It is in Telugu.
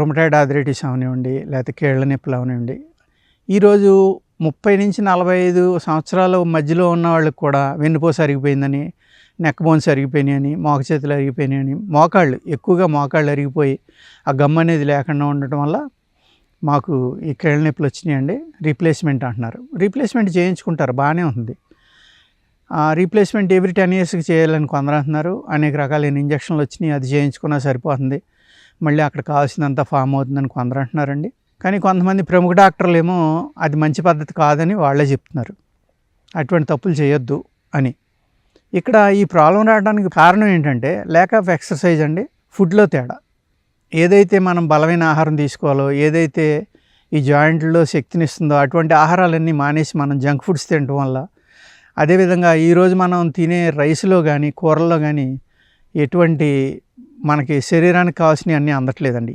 రొమటాయిడ్ ఆర్థరైటిస్ అవనివ్వండి, లేకపోతే కీళ్ళ నొప్పులు అవనివ్వండి, ఈరోజు 30-45 సంవత్సరాల మధ్యలో ఉన్న వాళ్ళకి కూడా వెన్నుపూస అరిగిపోయిందని, నెక్ బోన్స్ అరిగిపోయినాయని, మోక చేతులు అరిగిపోయినాయని, ఎక్కువగా మోకాళ్ళు అరిగిపోయి ఆ గమ్ అనేది లేకుండా ఉండటం వల్ల మాకు ఈ కీళ్ళ నొప్పులు వచ్చినాయండి. రీప్లేస్మెంట్ అంటున్నారు. రీప్లేస్మెంట్ చేయించుకుంటారు, బాగానే ఉంది. రీప్లేస్మెంట్ ఎవ్రీ 10 yearsకి చేయాలని కొందరు అంటున్నారు. అనేక రకాలైన ఇంజక్షన్లు వచ్చినాయి, అది చేయించుకున్నా సరిపోతుంది, మళ్ళీ అక్కడ కావాల్సినంత ఫామ్ అవుతుందని కొందరు అంటున్నారండి. కానీ కొంతమంది ప్రముఖ డాక్టర్లు ఏమో అది మంచి పద్ధతి కాదని వాళ్ళే చెప్తున్నారు, అటువంటి తప్పులు చేయొద్దు అని. ఇక్కడ ఈ ప్రాబ్లం రావడానికి కారణం ఏంటంటే ల్యాక్ ఆఫ్ ఎక్సర్సైజ్ అండి, ఫుడ్లో తేడా. ఏదైతే మనం బలమైన ఆహారం తీసుకోవాలో, ఏదైతే ఈ జాయింట్లలో శక్తినిస్తుందో అటువంటి ఆహారాలన్నీ మానేసి మనం జంక్ ఫుడ్స్ తినడం వల్ల, అదేవిధంగా ఈరోజు మనం తినే రైస్లో కానీ కూరల్లో కానీ ఎటువంటి మనకి శరీరానికి కావాల్సినవి అన్నీ అందట్లేదండి.